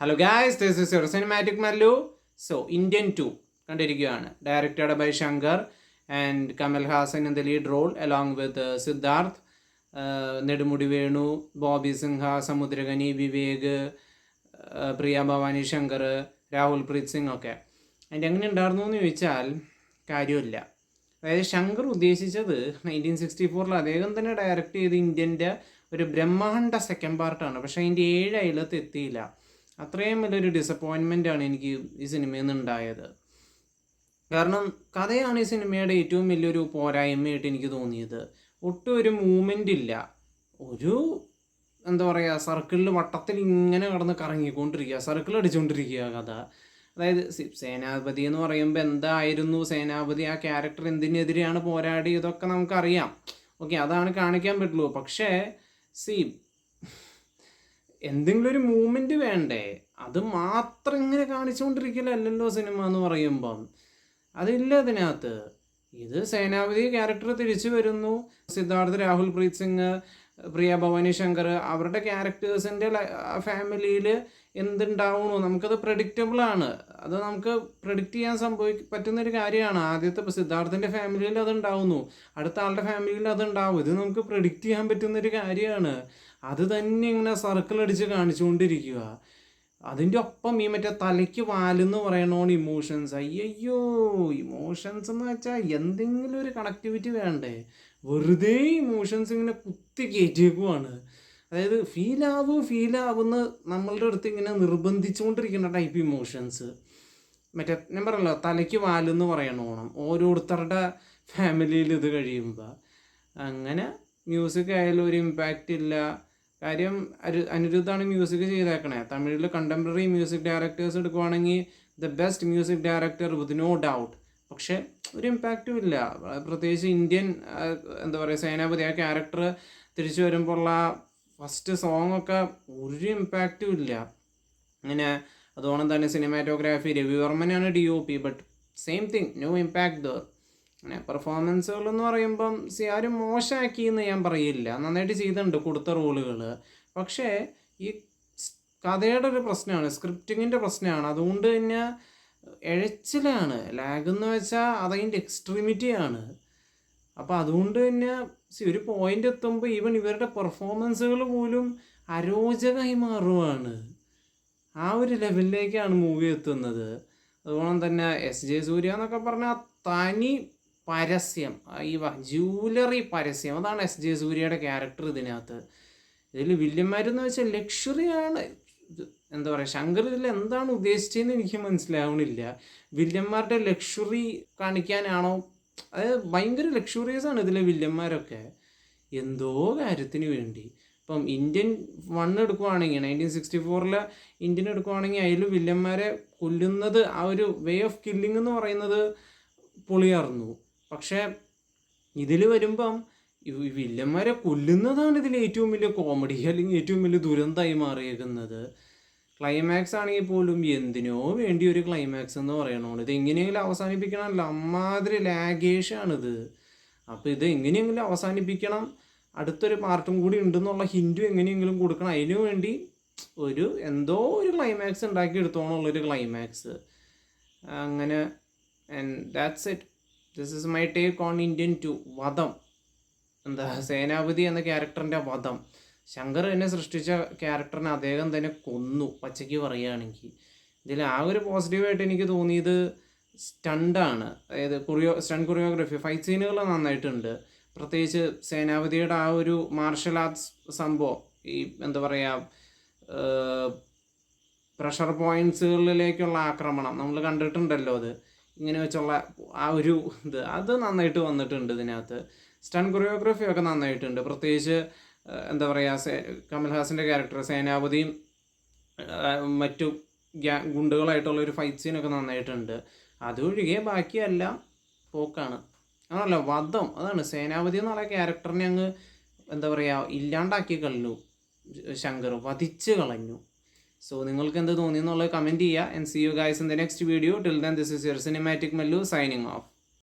Hello guys, this is your cinematic Mallu. So Indian 2 കണ്ടിരിക്കുകയാണ്. Directed by Shankar and Kamal Haasan in the lead role along with Siddharth, Nedumudi Venu, Bobby Simha, Samuthirakani, Vivek, Priya Bhavani Shankar, രാഹുൽ പ്രീത് സിംഗ് ഒക്കെ. അതിൻ്റെ എങ്ങനെ ഉണ്ടായിരുന്നു എന്ന് ചോദിച്ചാൽ കാര്യമില്ല. അതായത് ശങ്കർ ഉദ്ദേശിച്ചത് 1964 അദ്ദേഹം തന്നെ ഡയറക്റ്റ് ചെയ്ത് ഇന്ത്യൻ്റെ ഒരു ബ്രഹ്മാണ്ഡ സെക്കൻഡ് പാർട്ടാണ്. പക്ഷേ അതിൻ്റെ 7 അയലത്ത് എത്തിയില്ല. അത്രയും വലിയൊരു ഡിസപ്പോയിൻമെൻ്റാണ് എനിക്ക് ഈ സിനിമയിൽ നിന്ന് ഉണ്ടായത്. കാരണം കഥയാണ് ഈ സിനിമയുടെ ഏറ്റവും വലിയൊരു പോരായ്മയായിട്ട് എനിക്ക് തോന്നിയത്. ഒട്ടും ഒരു മൂവ്മെൻ്റ് ഇല്ല. ഒരു എന്താ പറയുക, സർക്കിളിൽ വട്ടത്തിൽ ഇങ്ങനെ കടന്ന് കറങ്ങിക്കൊണ്ടിരിക്കുക, സർക്കിൾ അടിച്ചുകൊണ്ടിരിക്കുക കഥ. അതായത് സേനാപതി എന്ന് പറയുമ്പോൾ എന്തായിരുന്നു സേനാപതി, ആ ക്യാരക്ടർ എന്തിനെതിരെയാണ് പോരാടി, ഇതൊക്കെ നമുക്കറിയാം. ഓക്കെ, അതാണ് കാണിക്കാൻ പറ്റുള്ളൂ. പക്ഷേ എന്തെങ്കിലും ഒരു മൂവ്മെൻറ്റ് വേണ്ടേ? അത് മാത്രം ഇങ്ങനെ കാണിച്ചുകൊണ്ടിരിക്കലല്ലോ സിനിമ എന്ന് പറയുമ്പം. അതില്ല അതിനകത്ത്. ഇത് സേനാപതി ക്യാരക്ടർ തിരിച്ചു വരുന്നു, സിദ്ധാർത്ഥ്, രാഹുൽ പ്രീത് സിംഗ്, പ്രിയ ഭവാനി ശങ്കർ, അവരുടെ ക്യാരക്ടേഴ്സിൻ്റെ ഫാമിലിയിൽ എന്തുണ്ടാവണോ നമുക്കത് പ്രഡിക്റ്റബിളാണ്. അത് നമുക്ക് പ്രഡിക്റ്റ് ചെയ്യാൻ പറ്റുന്നൊരു കാര്യമാണ്. ആദ്യത്തെ ഇപ്പോൾ സിദ്ധാർത്ഥിൻ്റെ ഫാമിലിയിൽ അതുണ്ടാവുന്നു, അടുത്ത ആളുടെ ഫാമിലിയിൽ അതുണ്ടാവും. ഇത് നമുക്ക് പ്രഡിക്റ്റ് ചെയ്യാൻ പറ്റുന്നൊരു കാര്യമാണ്. അത് തന്നെ ഇങ്ങനെ സർക്കിൾ അടിച്ച് കാണിച്ചുകൊണ്ടിരിക്കുക. അതിൻ്റെ ഒപ്പം ഈ മറ്റേ തലയ്ക്ക് വാലെന്ന് പറയണോണ് ഇമോഷൻസ്. അയ്യോ, ഇമോഷൻസ് എന്ന് വെച്ചാൽ എന്തെങ്കിലും ഒരു കണക്ടിവിറ്റി വേണ്ടേ? വെറുതെ ഇമോഷൻസ് ഇങ്ങനെ കുത്തി കയറ്റിയേക്കുവാണ്. അതായത് ഫീലാവുന്ന നമ്മളുടെ അടുത്ത് ഇങ്ങനെ നിർബന്ധിച്ചുകൊണ്ടിരിക്കുന്ന ടൈപ്പ് ഇമോഷൻസ്. മറ്റേ ഞാൻ പറയല്ലോ, തലയ്ക്ക് വാലെന്ന് പറയണോണം ഓരോരുത്തരുടെ ഫാമിലിയിൽ ഇത് കഴിയുമ്പോൾ. അങ്ങനെ മ്യൂസിക് ആയാലും ഒരു ഇമ്പാക്റ്റ് ഇല്ല. കാര്യം അനിരുദ്ധാണ് മ്യൂസിക് ചെയ്തേക്കണേ. തമിഴിൽ കണ്ടംപററി മ്യൂസിക് ഡയറക്ടേഴ്സ് എടുക്കുവാണെങ്കിൽ the best music director with no doubt. പക്ഷേ ഒരു ഇമ്പാക്റ്റും ഇല്ല. പ്രത്യേകിച്ച് ഇന്ത്യൻ എന്താ പറയുക, സേനാപതി ആ ക്യാരക്ടർ തിരിച്ചു വരുമ്പോൾ ഉള്ള ഫസ്റ്റ് സോങ്ങൊക്കെ ഒരു ഇമ്പാക്റ്റും ഇല്ല. അങ്ങനെ അതുകൊണ്ട് തന്നെ സിനിമാറ്റോഗ്രാഫി രവിവർമ്മനാണ് DOP, but same thing, no impact there. അങ്ങനെ പെർഫോമൻസുകളെന്ന് പറയുമ്പം ആരും മോശമാക്കിയെന്ന് ഞാൻ പറയില്ല, നന്നായിട്ട് ചെയ്തിട്ടുണ്ട് കൊടുത്ത റോളുകൾ. പക്ഷേ ഈ കഥയുടെ ഒരു പ്രശ്നമാണ്, സ്ക്രിപ്റ്റിങ്ങിൻ്റെ പ്രശ്നമാണ്. അതുകൊണ്ട് തന്നെ എഴച്ചിലാണ്. ലാഗ് എന്ന് വെച്ചാൽ അതതിൻ്റെ എക്സ്ട്രീമിറ്റിയാണ്. അപ്പോൾ അതുകൊണ്ട് തന്നെ ഒരു പോയിൻ്റ് എത്തുമ്പോൾ ഈവൻ ഇവരുടെ പെർഫോമൻസുകൾ പോലും അരോചകമായി മാറുവാണ്. ആ ഒരു ലെവലിലേക്കാണ് മൂവി എത്തുന്നത്. അതുകൊണ്ട് തന്നെ SJ സൂര്യ എന്നൊക്കെ പറഞ്ഞാൽ തനി പരസ്യം, ഈ ജ്വല്ലറി പരസ്യം, അതാണ് SJ സൂര്യയുടെ ക്യാരക്ടർ ഇതിനകത്ത്. ഇതിൽ വില്ലന്മാരെന്ന് വെച്ചാൽ ലക്ഷറിയാണ്. എന്താ പറയുക, ശങ്കർ ഇതിൽ എന്താണ് ഉദ്ദേശിച്ചതെന്ന് എനിക്ക് മനസ്സിലാവണില്ല. വില്ലന്മാരുടെ ലക്ഷറി കാണിക്കാനാണോ? അതായത് ഭയങ്കര ലക്ഷറിയസ് ആണ് ഇതിലെ വില്ലന്മാരൊക്കെ, എന്തോ കാര്യത്തിന് വേണ്ടി. ഇപ്പം ഇന്ത്യൻ 1 എടുക്കുവാണെങ്കിൽ 1964 ഇന്ത്യൻ എടുക്കുവാണെങ്കിൽ അതിൽ വില്ലന്മാരെ കൊല്ലുന്നത്, ആ ഒരു വേ ഓഫ് കില്ലിങ് എന്ന് പറയുന്നത് പൊളിയായിരുന്നു. പക്ഷേ ഇതിൽ വരുമ്പം ഈ വില്ലന്മാരെ കൊല്ലുന്നതാണ് ഇതിൽ ഏറ്റവും വലിയ കോമഡി, അല്ലെങ്കിൽ ഏറ്റവും വലിയ ദുരന്തമായി മാറിയേക്കുന്നത്. ക്ലൈമാക്സ് ആണെങ്കിൽ പോലും എന്തിനോ വേണ്ടി ഒരു ക്ലൈമാക്സ് എന്ന് പറയണോണ്ട് ഇത് എങ്ങനെയെങ്കിലും അവസാനിപ്പിക്കണമല്ലോ. അമ്മാതിരി ലാഗേഷാണിത്. അപ്പോൾ ഇത് എങ്ങനെയെങ്കിലും അവസാനിപ്പിക്കണം, അടുത്തൊരു പാർട്ടും കൂടി ഉണ്ടെന്നുള്ള ഹിൻറ്റും എങ്ങനെയെങ്കിലും കൊടുക്കണം. അതിനു വേണ്ടി എന്തോ ഒരു ക്ലൈമാക്സ് ഉണ്ടാക്കി എടുത്തോന്നുള്ളൊരു ക്ലൈമാക്സ്. അങ്ങനെ and that's it. This is my take on Indian 2. വധം, എന്താ സേനാപതി എന്ന ക്യാരക്ടറിൻ്റെ വധം. ശങ്കർ തന്നെ സൃഷ്ടിച്ച ക്യാരക്ടറിനെ അദ്ദേഹം തന്നെ കൊന്നു, പച്ചയ്ക്ക് പറയുകയാണെങ്കിൽ. ഇതിൽ ആ ഒരു പോസിറ്റീവായിട്ട് എനിക്ക് തോന്നിയത് സ്റ്റണ്ടാണ്. അതായത് സ്റ്റണ്ട് കൊറിയോഗ്രഫി, ഫൈറ്റ് സീനുകൾ നന്നായിട്ടുണ്ട്. പ്രത്യേകിച്ച് സേനാപതിയുടെ ആ ഒരു മാർഷൽ ആർട്സ് സംഭവം, ഈ എന്താ പറയുക, പ്രഷർ പോയിൻറ്റ്സുകളിലേക്കുള്ള ആക്രമണം നമ്മൾ കണ്ടിട്ടുണ്ടല്ലോ. അത് ഇങ്ങനെ വെച്ചുള്ള ആ ഒരു അത് നന്നായിട്ട് വന്നിട്ടുണ്ട് ഇതിനകത്ത്. സ്റ്റണ്ട് കൊറിയോഗ്രഫി ഒക്കെ നന്നായിട്ടുണ്ട്. പ്രത്യേകിച്ച് എന്താ പറയുക, കമൽഹാസൻ്റെ ക്യാരക്ടർ സേനാപതിയും മറ്റു ഗുണ്ടുകളായിട്ടുള്ളൊരു ഫൈറ്റ് സീനൊക്കെ നന്നായിട്ടുണ്ട്. അതൊഴികെ ബാക്കിയെല്ലാം പോക്കാണ്. ആണല്ലോ വധം, അതാണ് സേനാപതി എന്നുള്ള ക്യാരക്ടറിനെ അങ്ങ് എന്താ പറയുക ഇല്ലാണ്ടാക്കി കളഞ്ഞു ശങ്കർ, വധിച്ച് കളഞ്ഞു. സോ നിങ്ങൾക്ക് എന്ത് തോന്നി എന്നുള്ളത് കമൻറ്റ് ചെയ്യുക. And see you guys in the next video. Till then this is your cinematic Mallu signing of.